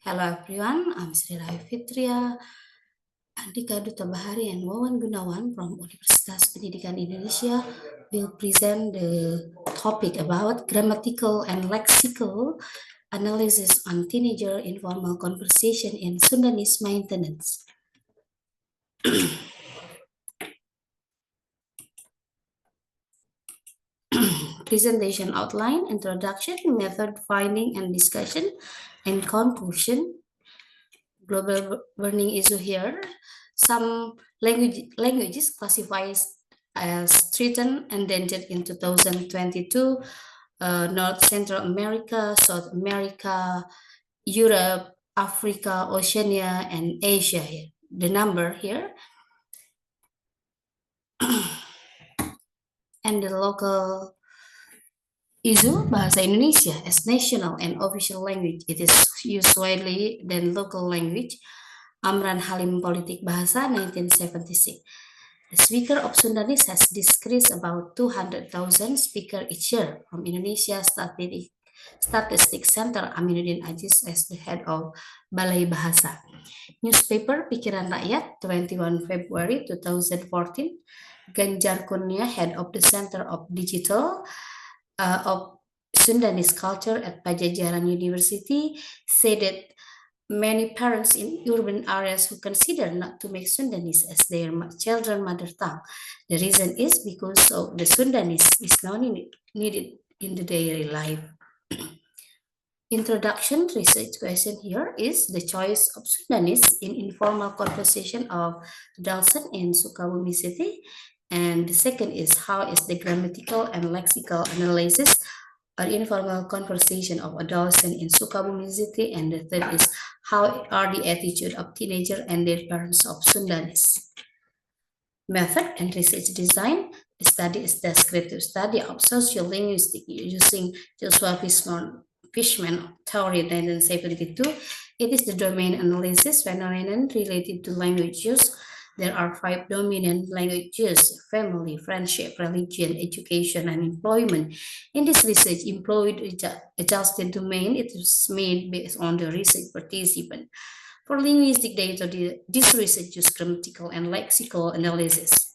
Hello everyone, I'm Sri Fitria, Andika Duta Bahari and Wawan Gunawan from Universitas Pendidikan Indonesia will present the topic about grammatical and lexical analysis on teenager informal conversation in Sundanese maintenance. Presentation outline, introduction, method finding and discussion, and conclusion. Global warming issue here. Some languages classified as threatened, endangered in 2022. North Central America, South America, Europe, Africa, Oceania, and Asia. The number here. And the local issue, Bahasa Indonesia as national and official language. It is used widely than local language. Amran Halim Politik Bahasa 1976. The speaker of Sundanese has decreased about 200,000 speakers each year from Indonesia Statistics Center. Aminuddin Aziz as the head of Balai Bahasa. Newspaper Pikiran Rakyat 21 February 2014. Ganjar Kurnia, head of the Center of Digital of Sundanese Culture at Pajajaran University, said that many parents in urban areas who consider not to make Sundanese as their children's mother tongue. The reason is because of the Sundanese is not needed in the daily life. Introduction research question here is the choice of Sundanese in informal conversation of Dalson in Sukabumi City. And the second is how is the grammatical and lexical analysis an informal conversation of adolescents in Sukabumi City, and the third is how are the attitude of teenagers and their parents of Sundanese. Method and research design. The study is descriptive study of sociolinguistics using Joshua Fishman theory 1972. It is the domain analysis phenomenon related to language use. There are 5 dominant languages: family, friendship, religion, education, and employment. In this research, employed adjusted domain, it was made based on the research participant. For linguistic data, this research uses grammatical and lexical analysis.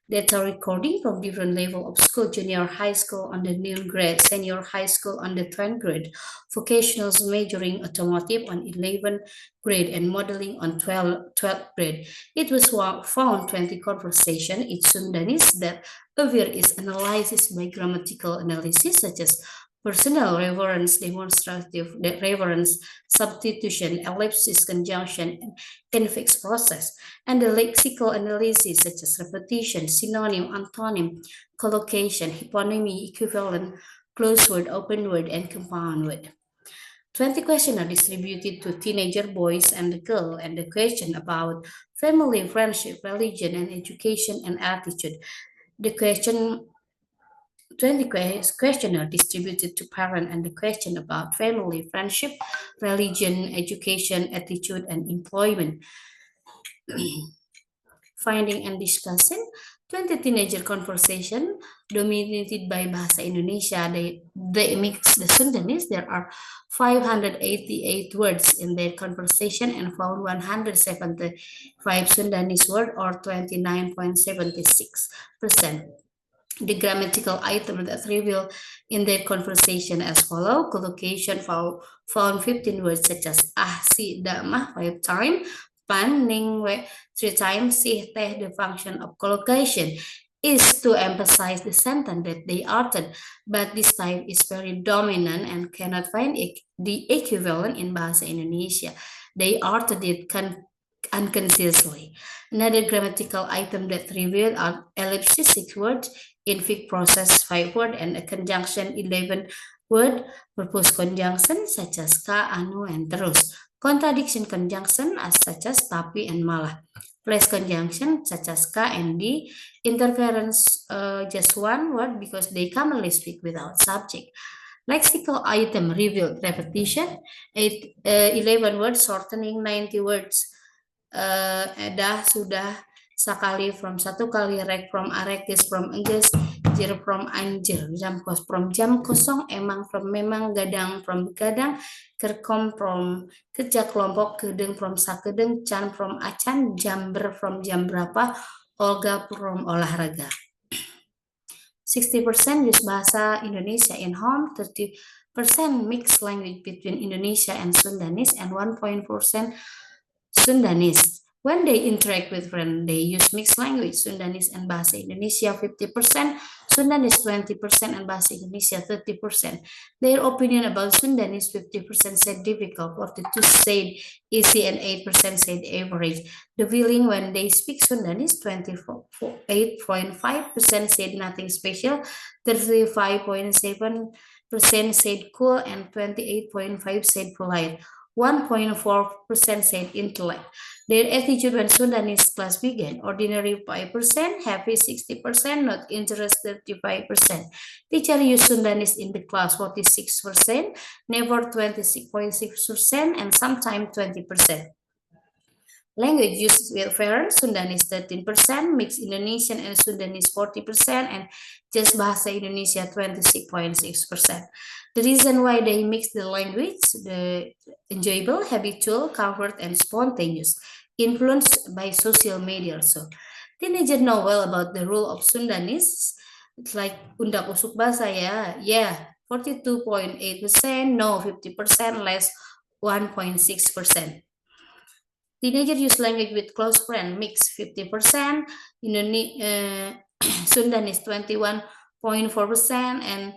Data recording from different level of school, junior high school on the 9th grade, senior high school on the 10th grade, vocationals majoring automotive on 11th grade, and modeling on 12th grade. It was found 20 conversation in Sundanese that aware is analysis by grammatical analysis such as personal reference, demonstrative reference, substitution, ellipsis, conjunction, and infix process, and the lexical analysis such as repetition, synonym, antonym, collocation, hyponymy, equivalent, closed word, open word, and compound word. 20 questions are distributed to teenager boys and girls, and the question about family, friendship, religion, and education and attitude. The 20 questions are distributed to parents, and the question about family, friendship, religion, education, attitude, and employment. Finding and discussion. 20 teenager conversation dominated by Bahasa Indonesia. They mix the Sundanese. There are 588 words in their conversation and found 175 Sundanese words or 29.76%. The grammatical item that reveal in their conversation as follow. Collocation found 15 words such as si, da, mah 5 times, pan, ning, we 3 times, si, teh. The function of collocation is to emphasize the sentence that they uttered, but this type is very dominant and cannot find the equivalent in Bahasa Indonesia. They uttered it unconsciously. Another grammatical item that revealed are ellipsis 6 words, infix process 5 word, and a conjunction 11 word, purpose conjunction such as ka, anu, and terus. Contradiction conjunction such as tapi and malah. Place conjunction such as ka and di. Interference just 1 word because they commonly speak without subject. Lexical item revealed repetition 11 words, shortening 90 words. Dah, sudah, sakali, from satu kali, rek, from arekis, from engges, anjir from anjir, from jam kosong, emang from memang, gadang from begadang, kerkom from kerja kelompok, kedeng from sakedeng, can from acan, jamber from jam berapa, Olga from olahraga. 60% use bahasa Indonesia in home, 30% mixed language between Indonesia and Sundanese, and 1% Sundanese. When they interact with friends, they use mixed language, Sundanese and Bahasa Indonesia 50%, Sundanese 20%, and Bahasa Indonesia 30%. Their opinion about Sundanese 50% said difficult, 42% said easy, and 8% said average. The feeling when they speak Sundanese, 28.5% said nothing special, 35.7% said cool, and 28.5% said polite. 1.4% said intellect. Their attitude when Sundanese class began, ordinary 5%, happy 60%, not interested 35%. Teacher used Sundanese in the class 46%, never 26.6%, and sometimes 20%. Language used with parents, Sundanese 13%, mixed Indonesian and Sundanese 40%, and just Bahasa Indonesia 26.6%. The reason why they mix the language, the enjoyable, habitual, comfort, and spontaneous, influenced by social media also. Teenagers know well about the rule of Sundanese. It's like undak usuk bahasa ya, 42.8%, no 50%, less 1.6%. Teenager use language with close friend, mix 50%, Sundanese 21.4%, and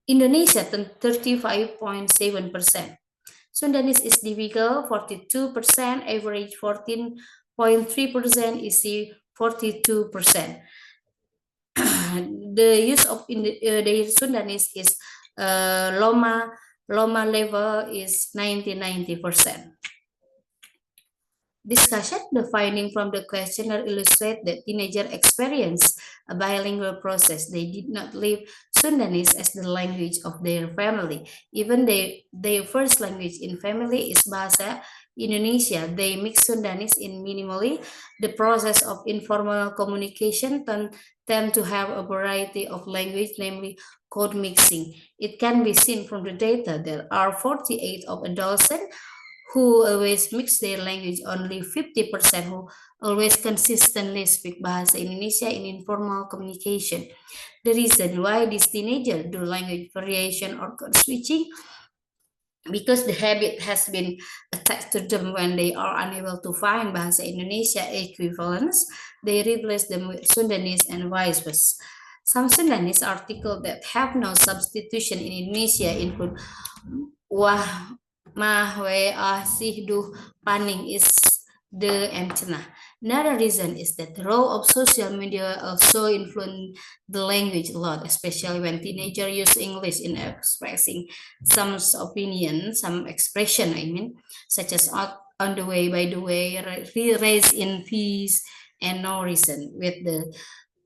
Indonesia 35.7%. Sundanese is difficult 42%, average 14.3%, easy 42%. The use of the Sundanese is Loma level is 90%. Discussion. The finding from the questionnaire illustrate that teenagers experience a bilingual process. They did not leave Sundanese as the language of their family. Even their first language in family is Bahasa Indonesia. They mix Sundanese in minimally. The process of informal communication tend to have a variety of language, namely code mixing. It can be seen from the data. There are 48 of adolescents who always mix their language, only 50% who always consistently speak Bahasa Indonesia in informal communication. The reason why these teenagers do language variation or code switching, because the habit has been attached to them. When they are unable to find Bahasa Indonesia equivalents, they replace them with Sundanese and vice versa. Some Sundanese articles that have no substitution in Indonesia include wah, mah, we, sih, duh, paning is the antenna. Another reason is that the role of social media also influence the language a lot, especially when teenagers use English in expressing some opinion, some expression, such as on the way, by the way, raise in peace, and no reason with the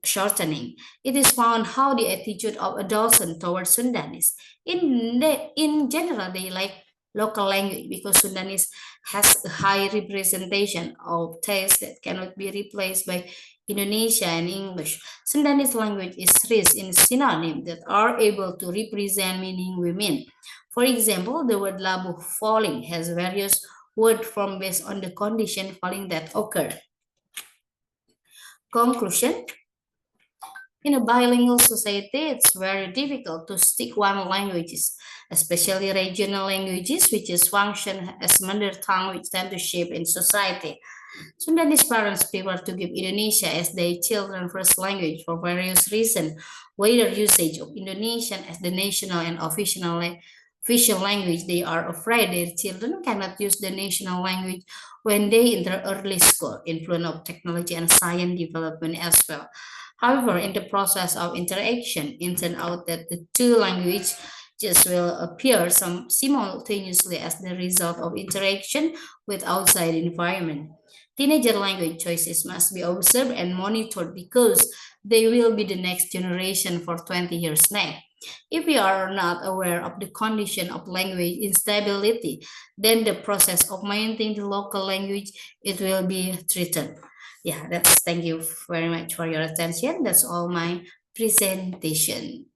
shortening. It is found how the attitude of adolescents towards Sundanese. In general, they like local language because Sundanese has a high representation of text that cannot be replaced by Indonesia and English. Sundanese language is rich in synonyms that are able to represent meaning we mean. For example, the word labuh falling has various word forms based on the condition falling that occur. Conclusion. In a bilingual society, it's very difficult to stick one languages, especially regional languages, which is function as mother tongue, which tend to shape in society. Sundanese parents prefer to give Indonesia as their children's first language for various reasons, whether usage of Indonesian as the national and official language. They are afraid their children cannot use the national language when they enter early school, influence of technology and science development as well. However, in the process of interaction, it turns out that the two languages just will appear simultaneously as the result of interaction with outside environment. Teenager language choices must be observed and monitored because they will be the next generation for 20 years next. If we are not aware of the condition of language instability, then the process of maintaining the local language, it will be threatened. Yeah, thank you very much for your attention. That's all my presentation.